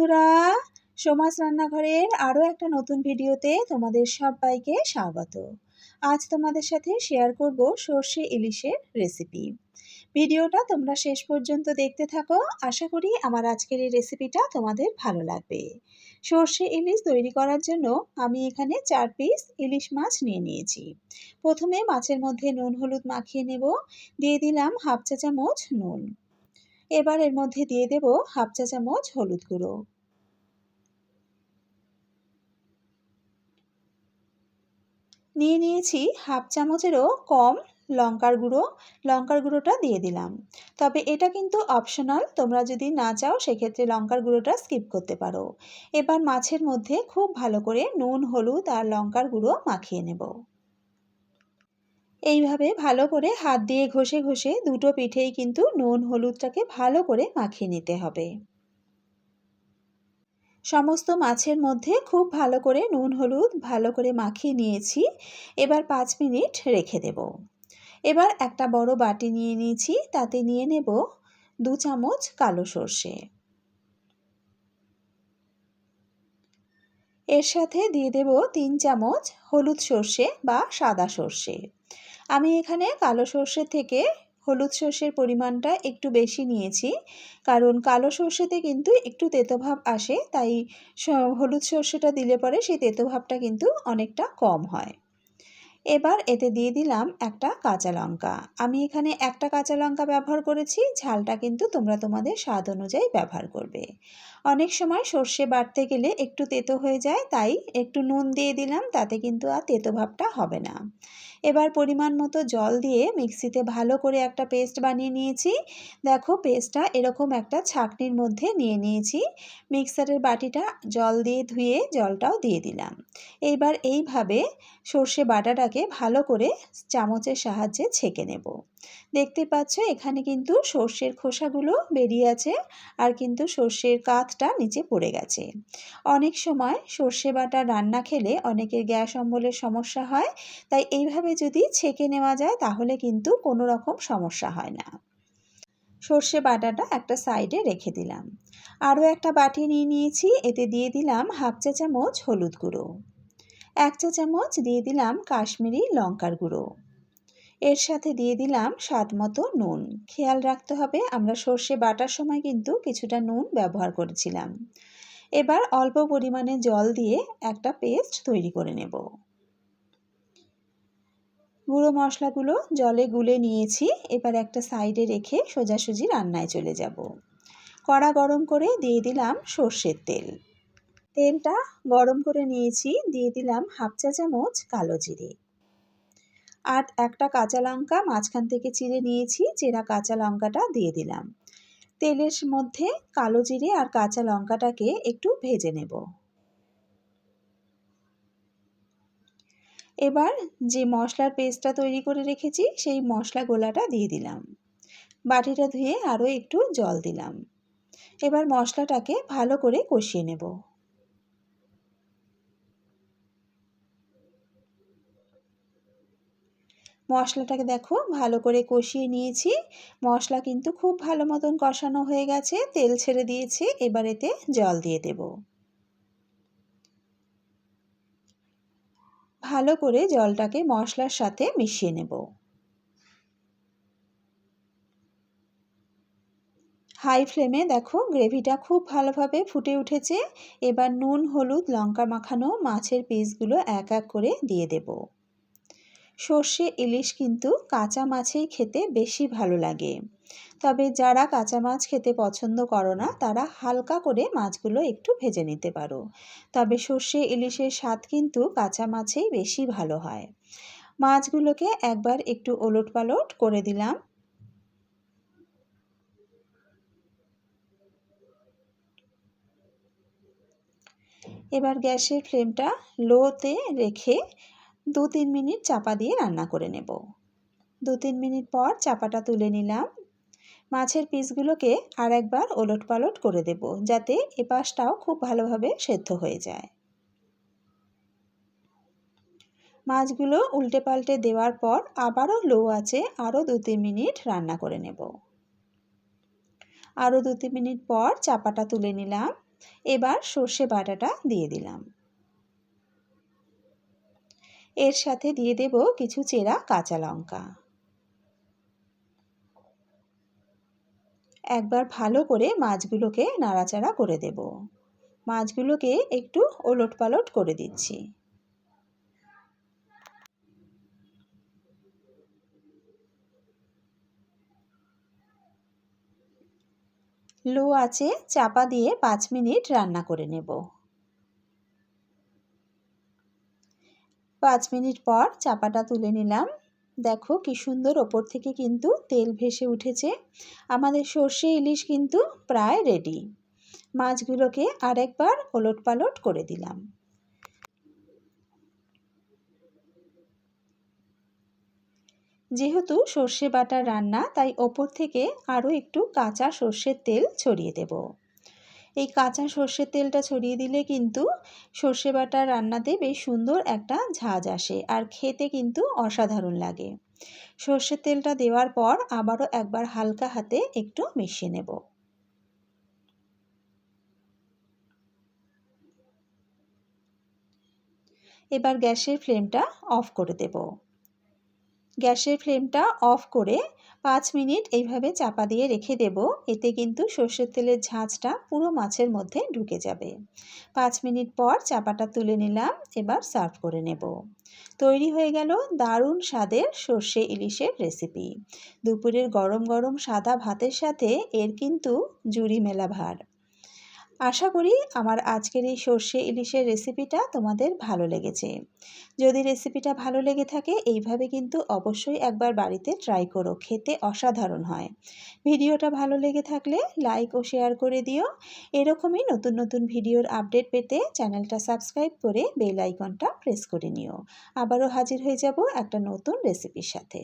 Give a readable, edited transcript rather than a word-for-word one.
বন্ধুরা, সোমাস রান্নাঘরের আরও একটা নতুন ভিডিওতে তোমাদের সবাইকে স্বাগত। আজ তোমাদের সাথে শেয়ার করব সর্ষে ইলিশের রেসিপি। ভিডিওটা তোমরা শেষ পর্যন্ত দেখতে থাকো। আশা করি আমার আজকের এই রেসিপিটা তোমাদের ভালো লাগবে। সর্ষে ইলিশ তৈরি করার জন্য আমি এখানে 4 পিস ইলিশ মাছ নিয়ে নিয়েছি। প্রথমে মাছের মধ্যে নুন হলুদ মাখিয়ে নেব। দিয়ে দিলাম হাফ চা চামচ নুন। এবার এর মধ্যে দিয়ে দেব হাফ চা চামচ হলুদ গুঁড়ো। নিয়ে নিয়েছি হাফ চামচেরও কম লঙ্কার গুঁড়ো। লঙ্কার গুঁড়োটা দিয়ে দিলাম, তবে এটা কিন্তু অপশনাল, তোমরা যদি না চাও সেক্ষেত্রে লঙ্কার গুঁড়োটা স্কিপ করতে পারো। এবার মাছের মধ্যে খুব ভালো করে নুন হলুদ আর লঙ্কার গুঁড়ো মাখিয়ে নেব। এইভাবে ভালো করে হাত দিয়ে ঘষে ঘষে দুটো পিঠেই কিন্তু নুন হলুদটাকে ভালো করে মাখিয়ে নিতে হবে। সমস্ত মাছের মধ্যে খুব ভালো করে নুন হলুদ ভালো করে মাখিয়ে নিয়েছি। এবার 5 মিনিট রেখে দেব। এবার একটা বড় বাটি নিয়ে নিয়েছি, তাতে নিয়ে নেব 2 চামচ কালো সর্ষে। এর সাথে দিয়ে দেব 3 চামচ হলুদ সর্ষে বা সাদা সর্ষে। আমি এখানে কালো সর্ষে থেকে হলুদ সর্ষের পরিমাণটা একটু বেশি নিয়েছি, কারণ কালো সর্ষেতে কিন্তু একটু তেতো ভাব আসে, তাই হলুদ সর্ষেটা দিলে পরে সেই তেতো ভাবটা কিন্তু অনেকটা কম হয়। এবার এতে দিয়ে দিলাম একটা কাঁচা লঙ্কা। আমি এখানে একটা কাঁচা লঙ্কা ব্যবহার করেছি, ঝালটা কিন্তু তোমরা তোমাদের স্বাদ অনুযায়ী ব্যবহার করবে। অনেক সময় সর্ষে বাটতে গেলে একটু তেতো হয়ে যায়, তাই একটু নুন দিয়ে দিলাম, তাতে কিন্তু আর তেতো ভাবটা হবে না। এবার পরিমাণ মতো জল দিয়ে মিক্সিতে ভালো করে একটা পেস্ট বানিয়ে নিয়েছি। দেখো, পেস্টটা এরকম একটা ছাঁকনির মধ্যে নিয়ে নিয়েছি। মিক্সারের বাটিটা জল দিয়ে ধুয়ে জলটাও দিয়ে দিলাম। এইবার এইভাবে সর্ষে বাটাটাকে ভালো করে চামচের সাহায্যে ছেঁকে নেব। দেখতে পাচ্ছ এখানে কিন্তু সর্ষের খোসাগুলো বেরিয়ে আছে, আর কিন্তু সর্ষের কাঁধটা নিচে পড়ে গেছে। অনেক সময় সর্ষে বাটা রান্না খেলে অনেকের গ্যাস অম্বলের সমস্যা হয়, তাই এইভাবে যদি ছেঁকে নেওয়া যায় তাহলে কিন্তু কোনো রকম সমস্যা হয় না। সর্ষে বাটাটা একটা সাইডে রেখে দিলাম। আরও একটা বাটি নিয়ে নিয়েছি, এতে দিয়ে দিলাম হাফ চা চামচ হলুদ গুঁড়ো। 1 চা চামচ দিয়ে দিলাম কাশ্মীরি লঙ্কার গুঁড়ো। এর সাথে দিয়ে দিলাম স্বাদ মতো নুন। খেয়াল রাখতে হবে, আমরা সর্ষে বাটার সময় কিন্তু কিছুটা নুন ব্যবহার করেছিলাম। এবার অল্প পরিমাণে জল দিয়ে একটা পেস্ট তৈরি করে নেব। গুঁড়ো মশলাগুলো জলে গুলে নিয়েছি। এবার একটা সাইডে রেখে সোজাসুজি রান্নায় চলে যাব। কড়া গরম করে দিয়ে দিলাম সর্ষের তেল। তেলটা গরম করে নিয়েছি, দিয়ে দিলাম হাফ চা চামচ কালো জিরে। আর একটা কাঁচা লঙ্কা মাঝখান থেকে চিড়ে নিয়েছি, চেরা কাঁচা লঙ্কাটা দিয়ে দিলাম। তেলের মধ্যে কালো জিরে আর কাঁচা লঙ্কাটাকে একটু ভেজে নেব। এবার যে মশলার পেস্টটা তৈরি করে রেখেছি সেই মশলা গোলাটা দিয়ে দিলাম। বাটিটা ধুয়ে আরও একটু জল দিলাম। এবার মশলাটাকে ভালো করে কষিয়ে নেব। মশলাটাকে দেখো ভালো করে কষিয়ে নিয়েছি। মশলা কিন্তু খুব ভালো মতন কষানো হয়ে গেছে, তেল ছেড়ে দিয়েছে। এবার এতে জল দিয়ে দেব। ভালো করে জলটাকে মশলার সাথে মিশিয়ে নেব। হাই ফ্লেমে দেখো গ্রেভিটা খুব ভালোভাবে ফুটে উঠেছে। এবার নুন হলুদ লঙ্কা মাখানো মাছের পিসগুলো এক এক করে দিয়ে দেব। সর্ষে ইলিশ কিন্তু কাঁচা মাছেই খেতে বেশি ভালো লাগে, তবে যারা কাঁচা মাছ খেতে পছন্দ করো না তারা হালকা করে মাছগুলো একটু ভেজে নিতে পারো। তবে সর্ষে ইলিশের স্বাদ কিন্তু কাঁচা মাছেই বেশি ভালো হয়। মাছগুলোকে একবার একটু ওলটপালট করে দিলাম। এবার গ্যাসের ফ্লেমটা লোতে রেখে 2-3 মিনিট চাপা দিয়ে রান্না করে নেব। 2-3 মিনিট পর চাপাটা তুলে নিলাম। মাছের পিসগুলোকে আর একবার ওলটপালট করে দেব, যাতে এপাশটাও খুব ভালোভাবে সেদ্ধ হয়ে যায়। মাছগুলো উল্টে পাল্টে দেওয়ার পর আবারও লো আঁচে আরও 2-3 মিনিট রান্না করে নেব। আরও 2-3 মিনিট পর চাপাটা তুলে নিলাম। এবার সর্ষে বাটাটা দিয়ে দিলাম। এর সাথে দিয়ে দেব কিছু চেরা কাঁচা লঙ্কা। একবার ভালো করে মাছগুলোকে নাড়াচাড়া করে দেব। মাছগুলোকে একটু ওলটপালট করে দিচ্ছি। লো আঁচে চাপা দিয়ে 5 মিনিট রান্না করে নেব। 5 মিনিট পর চাপাটা তুলে নিলাম। দেখো কি সুন্দর ওপর থেকে কিন্তু তেল ভেসে উঠেছে। আমাদের সর্ষে ইলিশ কিন্তু প্রায় রেডি। মাছগুলোকে আরেকবার ওলটপালট করে দিলাম। যেহেতু সর্ষে বাটার রান্না, তাই ওপর থেকে আরও একটু কাঁচা সর্ষের তেল ছড়িয়ে দেব। এই কাঁচা সর্ষের তেলটা ছড়িয়ে দিলে কিন্তু সর্ষে বাটার রান্নাতে বেশ সুন্দর একটা ঝাঁঝ আসে আর খেতে কিন্তু অসাধারণ লাগে। সর্ষের তেলটা দেওয়ার পর আবারও একবার হালকা হাতে একটু মিশিয়ে নেব। এবার গ্যাসের ফ্লেমটা অফ করে দেব। গ্যাসের ফ্লেমটা অফ করে 5 মিনিট এইভাবে চাপা দিয়ে রেখে দেব। এতে কিন্তু সর্ষের তেলের ঝাঁঝটা পুরো মাছের মধ্যে ঢুকে যাবে। 5 মিনিট পর চাপাটা তুলে নিলাম। এবার সার্ভ করে নেব। তৈরি হয়ে গেল দারুণ স্বাদের সর্ষে ইলিশের রেসিপি। দুপুরের গরম গরম সাদা ভাতের সাথে এর কিন্তু জুড়ি মেলা ভার। আশা করি আমার আজকের এই সর্ষে ইলিশের রেসিপিটা তোমাদের ভালো লেগেছে। যদি রেসিপিটা ভালো লেগে থাকে এইভাবে কিন্তু অবশ্যই একবার বাড়িতে ট্রাই করো, খেতে অসাধারণ হয়। ভিডিওটা ভালো লেগে থাকলে লাইক ও শেয়ার করে দিও। এরকমই নতুন নতুন ভিডিওর আপডেট পেতে চ্যানেলটা সাবস্ক্রাইব করে বেল আইকনটা প্রেস করে নিও। আবারও হাজির হয়ে যাব একটা নতুন রেসিপির সাথে।